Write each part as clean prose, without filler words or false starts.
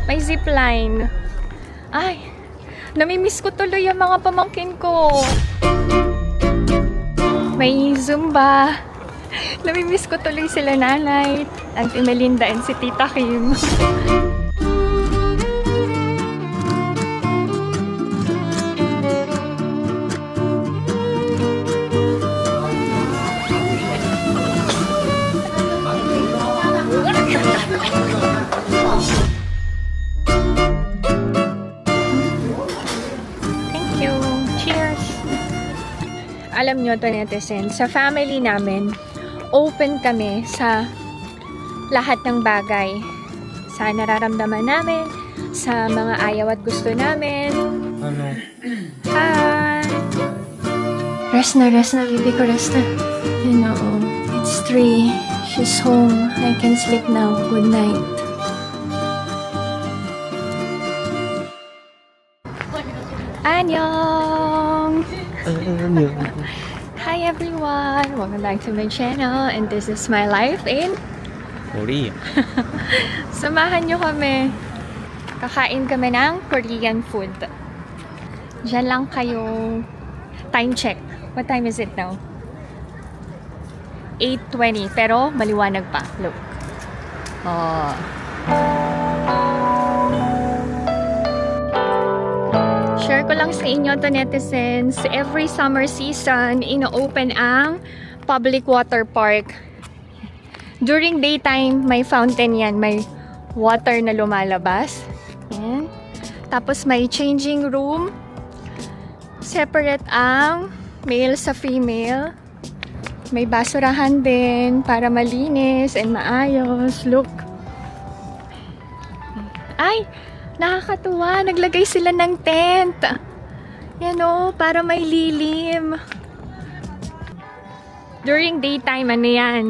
May zipline. Ay, namimiss ko tuloy yung mga pamangkin ko. May Zumba. Namimiss ko tuloy sila nanay, Auntie Melinda and si Tita Kim. Alam nyo to, netizens, sa family namin, open kami sa lahat ng bagay. Sa nararamdaman namin, sa mga ayaw at gusto namin. Ano? Hi! Rest na, baby ko, rest na. You know, it's 3. She's home. I can sleep now. Good night. Annyeong! Hi everyone! Welcome back to my channel and this is my life in Korea. Samahan nyo kami. Kakain kami ng Korean food. Diyan lang kayo. Time check. What time is it now? 8:20 pero maliwanag pa. Look. Oh. Share ko lang sa inyo to, netizens. Every summer season, ino-open ang public water park. During daytime, may fountain yan. May water na lumalabas. Yan. Tapos may changing room. Separate ang male sa female. May basurahan din para malinis and maayos. Look. Ay! Nakakatuwa. Naglagay sila ng tent. Yan o, para may lilim. During daytime, ano yan?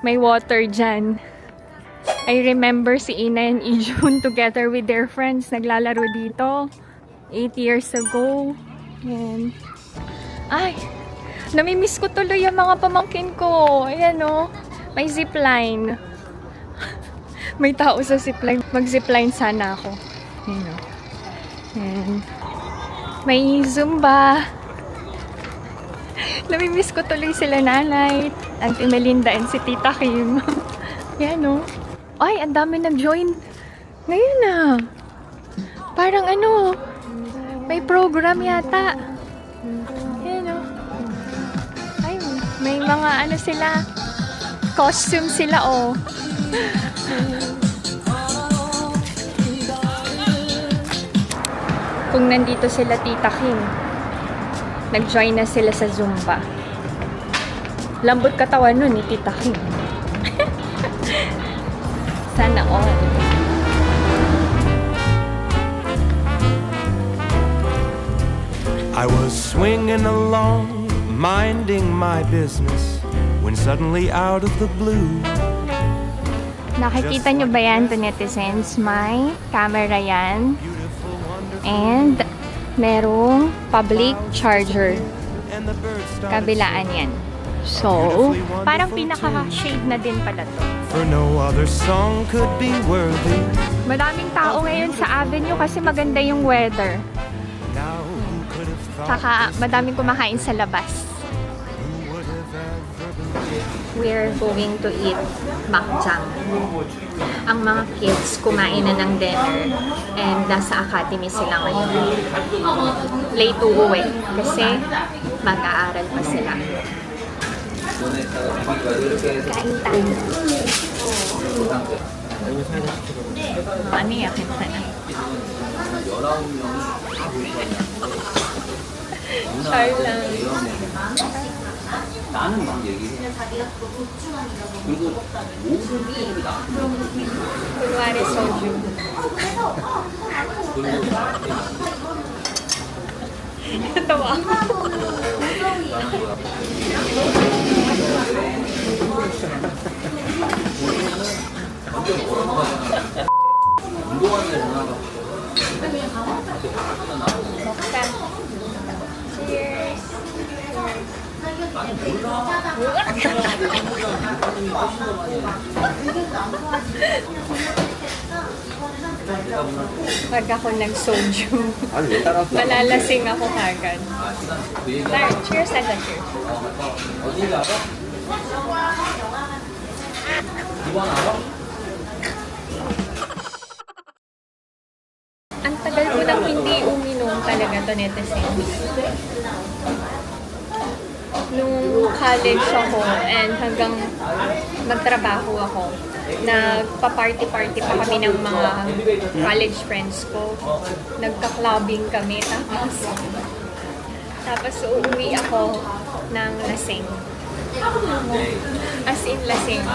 May water dyan. I remember si Ina and Ijun together with their friends. Naglalaro dito. 8 years ago. Yan. Ay, namimiss ko tuloy yung mga pamangkin ko. Ayan o. May zipline. May tao sa zipline. Mag-zipline sana ako. Ayan o. Ayan. May Zumba. Namimiss ko tuloy sila nanay, Auntie Melinda and si Tita Kim. Ayan o. Ay, ang dami nag-join. Ngayon na. Parang ano, may program yata. Ayan o. Ay, may mga ano sila. Costume sila o. Kung nandito sila Tita Kim, nag-join na sila sa Zumba. Lambot katawan nun ni Tita Kim. Sana all. I was swinging along, minding my business, when suddenly out of the blue, Nakikita nyo ba yan, to netizens? May camera yan. And merong public charger. and the birds started Kabilaan yan. So, parang pinaka-shade na din pala to. for no other song could be worthy. Madaming tao ngayon sa Avenue kasi maganda yung weather. Now who could have thought Saka madaming kumakain sa labas. who would have ever believed? We're going to eat makjang. Ang mga kids kumain na ng dinner and nasa academy sila ngayon. Late uuwi kasi mag-aaral pa sila. Kain tayo. Ano yakin pa na? Char lang. 나는 막 얘기해. 그리고 모든 게임이 나. Kunwari soju. Tawa. 운동하는 애 전화가. Cheers. 나는 몰라. Pag ako nag-soju, 아니 왜 따라서 malalasing ako kagad. There, cheers na cheers. 어딘지 알아? 이번 알아? Ang tagal ko nang hindi uminom talaga to Netesing. Nung college ako and hanggang nagtrabaho ako, nagpa-party-party pa kami ng mga college friends ko. Nagka-clubbing kami. Tapos uuwi ako ng lasing. As in lasing.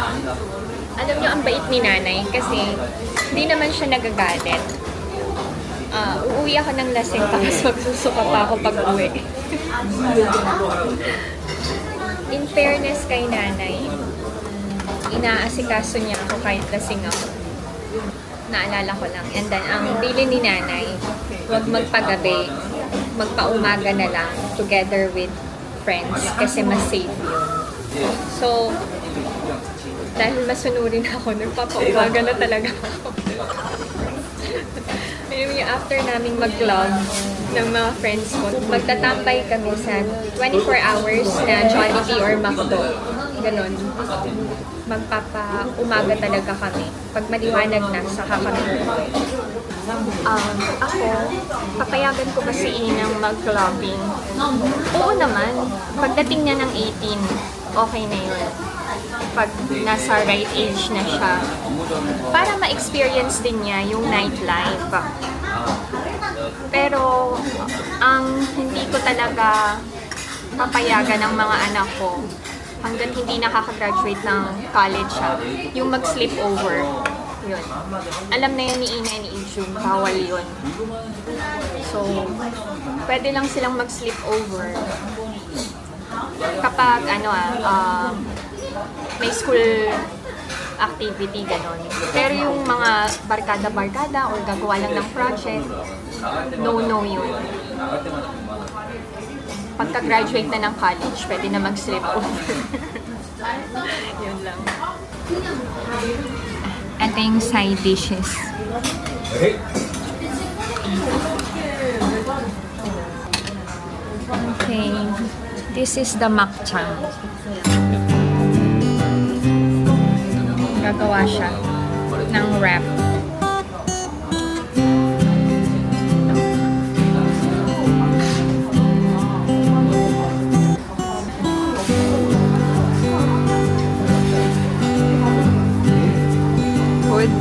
Alam niyo, ang bait ni nanay kasi hindi naman siya nagagalit. Uuwi ako ng lasing tapos magsusuka pa ako pag uwi. In fairness kay nanay, inaasikaso niya ako kahit lasing ako. Naalala ko lang. And then, ang bili ni nanay, huwag magpagabi, magpaumaga na lang together with friends kasi mas safe yun. So, dahil masunurin ako, nagpapaumaga na talaga ako. Anyway, after naming mag-club ng mga friends ko, magtatambay kami sa 24 hours na Jollibee or McDo. Ganon. Magpapa-umaga talaga kami. Pag maliwanag na, saka kami uuwi. Ako, papayagan ko ba si Inang mag-clubbing? Oo naman. Pagdating niya ng 18, okay na yun. Pag nasa right age na siya, para ma-experience din niya yung nightlife. Pero, ang hindi ko talaga papayagan ng mga anak ko, hanggang hindi nakaka-graduate ng college siya, yung mag-sleep over. Yun. Alam na yun ni Ina ni Ijun, bawal yun. So, pwede lang silang mag-sleep over kapag may school activity, ganon. Pero yung mga barkada-barkada or gagawa lang ng project, no yun. Pagka-graduate na ng college, pwede na mag-sleep over. Yun lang. Ito yung side dishes. Okay. This is the makchang. Gagawa siya ng wrap. Good.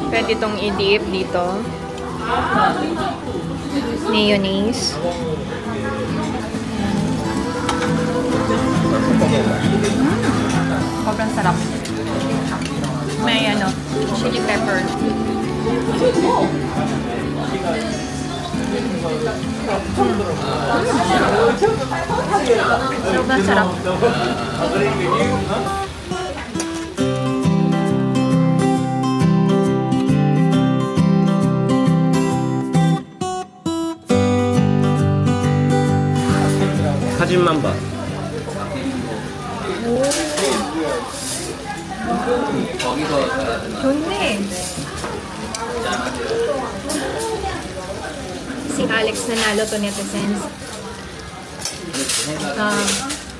Pwede itong i-dip dito. Mayonnaise. Sobrang sarap. May chili pepper. Sobrang sarap. 사진만 봐. 좋네. Si Alex nanalo to netizens.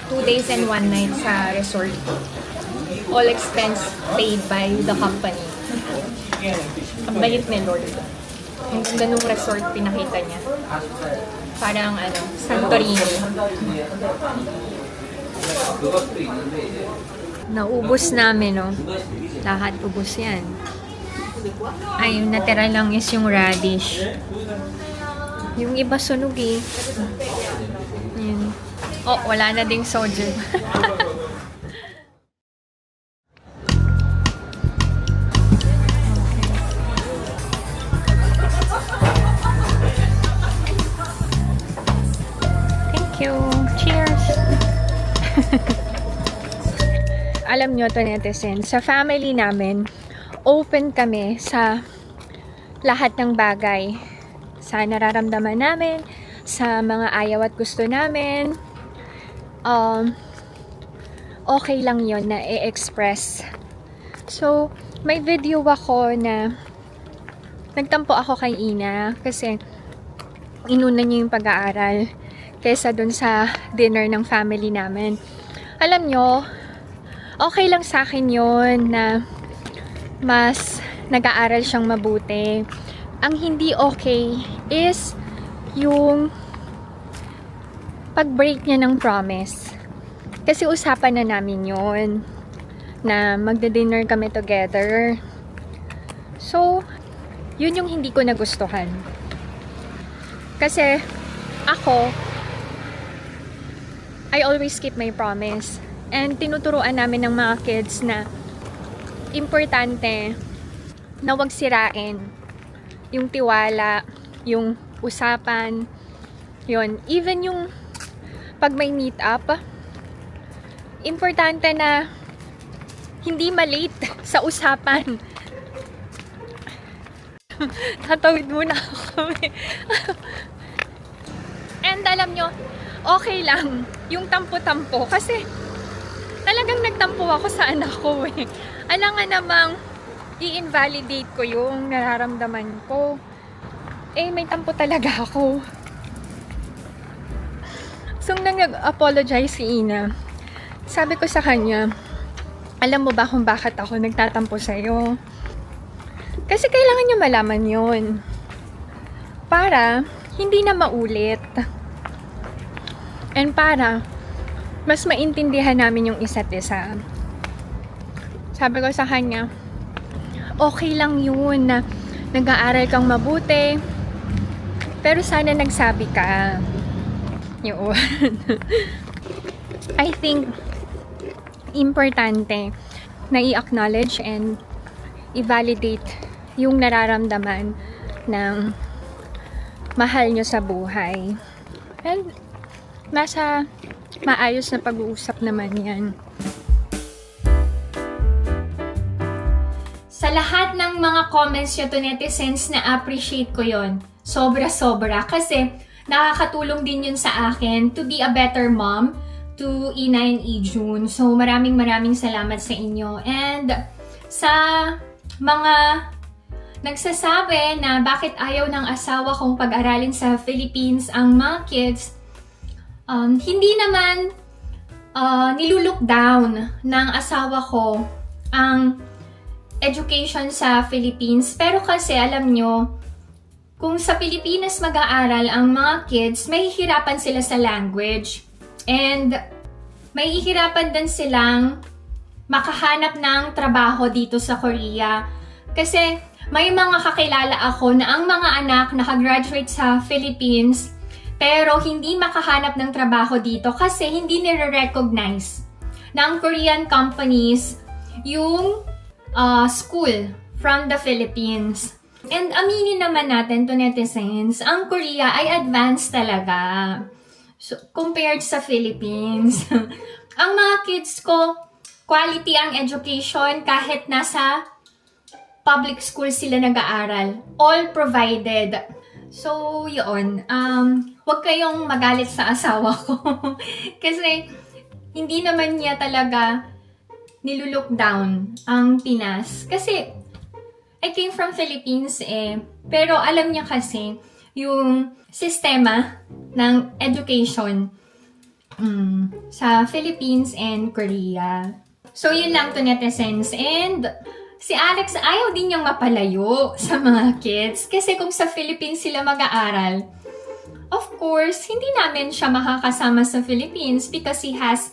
2 days and 1 night sa resort. All expense paid by the company. Ang bait ni Lord. Ang ganda nung resort pinakita niya. Parang Santorini. Naubos namin, no? Lahat ubos yan. Ay, yung natira lang is yung radish. Yung iba sunog eh. Yun. Oh, wala na ding sodium. Thank you. Cheers! Alam nyo to, netizens, sa family namin, open kami sa lahat ng bagay. Sa nararamdaman namin, sa mga ayaw at gusto namin. Okay lang yon na i-express. So, may video ako na nagtampo ako kay Ina kasi inuna niya yung pag-aaral kaysa dun sa dinner ng family namin. Alam nyo, okay lang sa akin yon na mas nag-aaral siyang mabuti. Ang hindi okay is yung pag-break niya ng promise. Kasi usapan na namin yon na magda-dinner kami together. So, yun yung hindi ko nagustuhan. Kasi ako, I always keep my promise. And tinuturuan namin ng mga kids na importante na wag sirain yung tiwala, yung usapan, yun. Even yung pag may meet up, importante na hindi malate sa usapan. Tatawid muna ako. And alam nyo, okay lang yung tampo-tampo kasi talagang nagtampo ako sa anak ko eh. Alam nga namang i-invalidate ko yung nararamdaman ko. Eh, may tampo talaga ako. So, nang nag-apologize si Ina, sabi ko sa kanya, alam mo ba kung bakit ako nagtatampo sa'yo? Kasi kailangan niya malaman yun. Para hindi na maulit. And para mas maintindihan namin yung isa't isa. Sabi ko sa kanya, okay lang yun na nag-aaral kang mabuti, pero sana nagsabi ka. Yun. I think importante na i-acknowledge and i-validate yung nararamdaman ng mahal nyo sa buhay. And nasa maayos na pag-uusap naman yan. Sa lahat ng mga comments nyo to, netizens, na appreciate ko yon. Sobra-sobra. Kasi nakakatulong din yun sa akin to be a better mom to Ina and Ijun. So maraming salamat sa inyo. And sa mga nagsasabi na bakit ayaw ng asawa kong pag-aralin sa Philippines ang mga kids, hindi naman nilulook down ng asawa ko ang education sa Philippines. Pero kasi alam nyo, kung sa Pilipinas mag-aaral ang mga kids, mahihirapan sila sa language. And mahihirapan din silang makahanap ng trabaho dito sa Korea. Kasi may mga kakilala ako na ang mga anak nakagraduate sa Philippines pero hindi makahanap ng trabaho dito kasi hindi nire-recognize ng Korean companies yung school from the Philippines. And aminin naman natin to, netizens, ang Korea ay advanced talaga compared sa Philippines. Ang mga kids ko, quality ang education kahit nasa public school sila nag-aaral. All provided. So, yun. Huwag kayong magalit sa asawa ko. Kasi, hindi naman niya talaga nilulook down ang Pinas. Kasi, I came from Philippines eh. Pero alam niya kasi, yung sistema ng education sa Philippines and Korea. So, yun lang to, netizens. And si Alex ayaw din niyang mapalayo sa mga kids. Kasi kung sa Philippines sila mag-aaral, of course, hindi namin siya makakasama sa Philippines because he has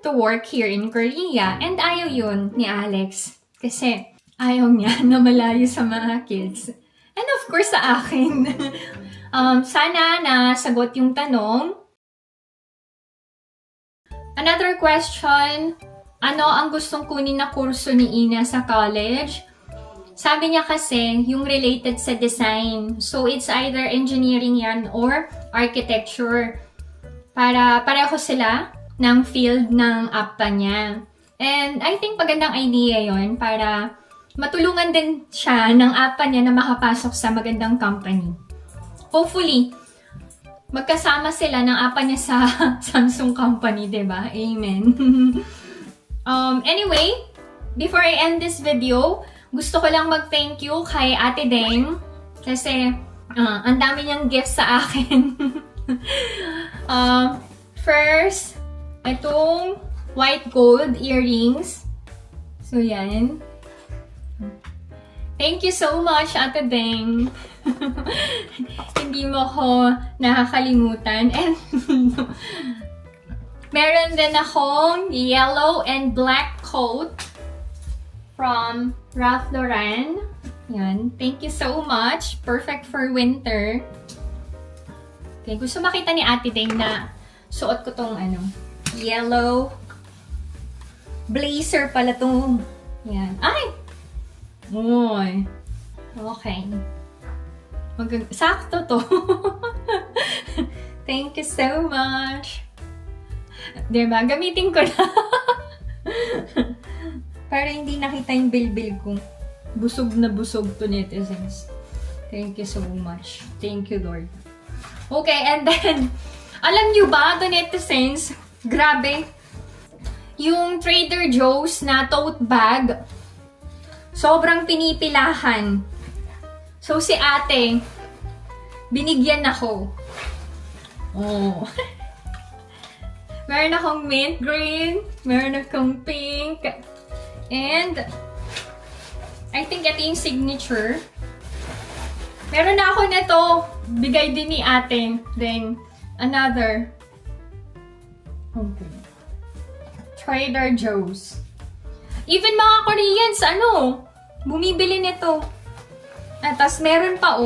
to work here in Korea. And ayaw yun ni Alex. Kasi ayaw niya na malayo sa mga kids. And of course, sa akin. Sana nasagot yung tanong. Another question, ano ang gustong kunin na kurso ni Ina sa college? Sabi niya kasi, yung related sa design. So, it's either engineering yan or architecture. Para pareho sila ng field ng APA niya. And I think magandang idea yon para matulungan din siya ng APA niya na makapasok sa magandang company. Hopefully, magkasama sila ng APA niya sa Samsung company, diba? Amen. Anyway, before I end this video, gusto ko lang mag-thank you kay Ate Deng kasi ang dami niyang gifts sa akin. First, itong white gold earrings. So, yan. Thank you so much, Ate Deng. Hindi mo ko nakakalimutan. And meron din akong yellow and black coat from Ralph Lauren. Yan. Thank you so much. Perfect for winter. Okay, gusto makita ni Ate Deng na suot ko tong yellow blazer pala tong. Yan. Ay! Uy. Okay. Sakto to. Thank you so much. Diba? Gamitin ko na. Para hindi nakita yung bilbil ko. Busog na busog to, netizens. Thank you so much. Thank you, Lord. Okay, and then, alam nyo ba, to netizens, grabe, yung Trader Joe's na tote bag, sobrang pinipilahan. So, si ate, binigyan ako. Oh. Meron akong mint green, meron akong pink, and I think ito yung signature. Meron na ako nito. Bigay din ni ate. Then, another. Okay. Trader Joe's. Even mga Koreans, bumibili nito. At tas meron pa,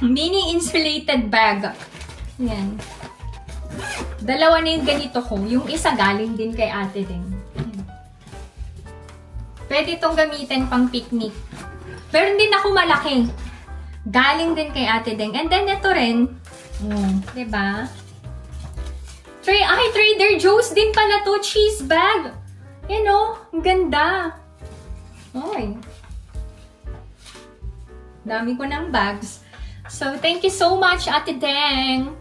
mini insulated bag. Yan. Dalawa na yung ganito ko. Yung isa galing din kay ate din. Pwede itong gamitin pang picnic. Meron din ako malaki. Galing din kay ate Deng. And then ito rin. Diba? Trader Joe's din pala to. Cheese bag. Ang ganda. Oy. Dami ko ng bags. So, thank you so much, Ate Deng.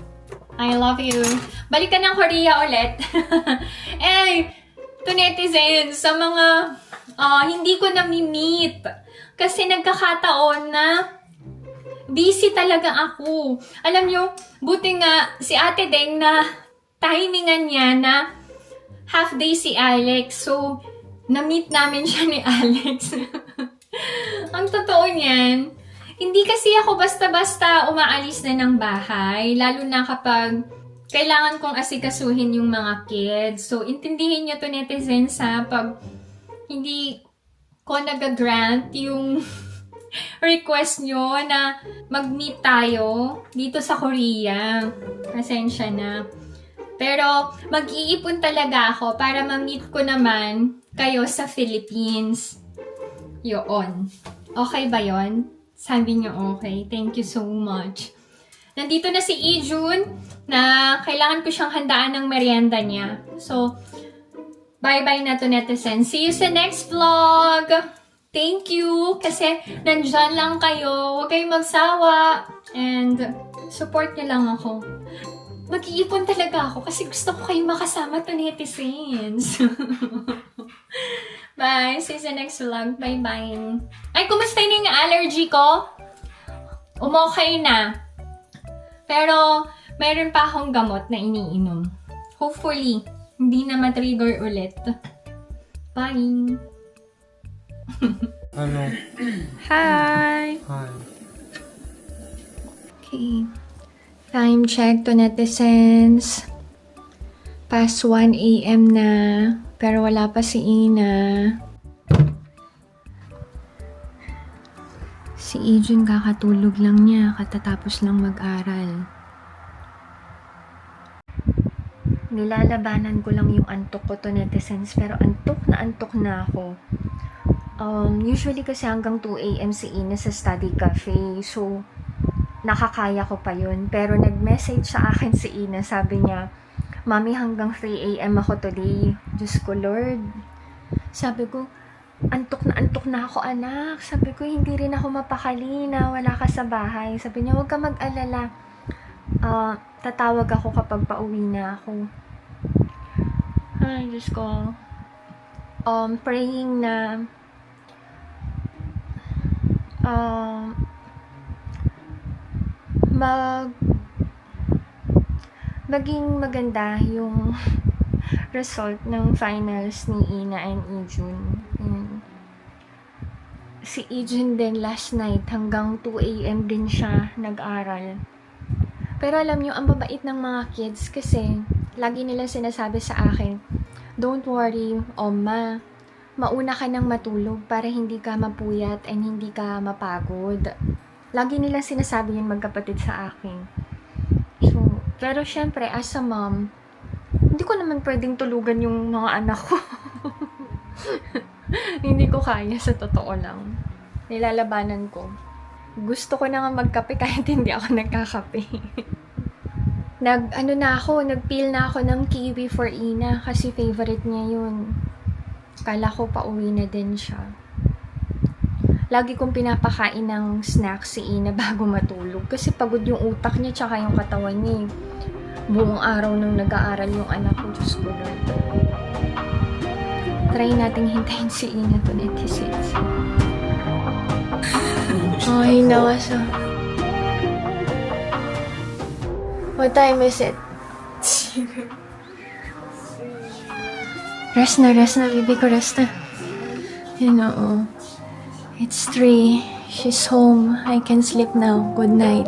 I love you. Balik ka ng Korea ulit. To netizens, sa mga hindi ko nami-meet. Kasi nagkakataon na busy talaga ako. Alam nyo, buti nga si Ate Deng na timingan niya na half day si Alex. So, na-meet namin siya ni Alex. Ang totoo niyan, hindi kasi ako basta-basta umaalis na ng bahay. Lalo na kapag kailangan kong asikasuhin yung mga kids. So, intindihin nyo to netizens pag hindi ko nag-grant yung request nyo na mag-meet tayo dito sa Korea. Pasensya na. Pero, mag-iipon talaga ako para ma-meet ko naman kayo sa Philippines. Yun. Okay ba yon? Sabi niyo okay. Thank you so much. Nandito na si Ijun na kailangan ko siyang handaan ng merienda niya. So, bye-bye na to netizens. See you sa next vlog! Thank you! Kasi nandyan lang kayo. Huwag kayong magsawa. And support niyo lang ako. Mag-iipon talaga ako kasi gusto ko kayong makasama to netizens. Bye! See you sa next vlog. Bye-bye! Ay, kumusta yung allergy ko? Umokay na. Pero, mayroon pa akong gamot na iniinom. Hopefully, hindi na ma-trigger ulit. Bye! Hello. Hi! Hi. Okay. Time check to netizens. Past 1 a.m. na. Pero wala pa si Ina. Si Ijun kakatulog lang niya, katatapos lang mag-aral. Nilalabanan ko lang yung antok ko to, netizens, pero antok na ako. Usually kasi hanggang 2 a.m. si Ina sa study cafe, so nakakaya ko pa yun. Pero nag-message sa akin si Ina, sabi niya, Mami, hanggang 3 a.m. ako today. Diyos ko, Lord. Sabi ko, antok na ako, anak. Sabi ko, hindi rin ako mapakali na wala ka sa bahay. Sabi niya, huwag ka mag-alala. Tatawag ako kapag pauwi na ako. Ay, Diyos ko. Praying na maging maganda yung result ng finals ni Ina and Ijun. Si Ijun din last night hanggang 2 a.m. din siya nag-aral. Pero alam nyo, ang babait ng mga kids kasi lagi nilang sinasabi sa akin, don't worry, Oma, mauna ka nang matulog para hindi ka mapuyat and hindi ka mapagod. Lagi nilang sinasabi yun magkapatid sa akin. So, pero syempre, as a mom, hindi ko naman pwedeng tulugan yung mga anak ko. Hindi ko kaya, sa totoo lang. Nilalabanan ko. Gusto ko na nga magkape kahit hindi ako nagkakape. Nag-peel na ako ng kiwi for Ina kasi favorite niya yun. Kala ko pauwi na din siya. Lagi kong pinapakain ng snack si Ina bago matulog kasi pagod yung utak niya tsaka yung katawan niya. Buong araw nung nag-aaral yung anak ko, Diyos ko Lord. Try nating hintayin si Ina to, netizens. Ay, nawasa. What time is it? Rest na, baby ko, rest na. Yun, oo. It's 3. She's home. I can sleep now. Good night.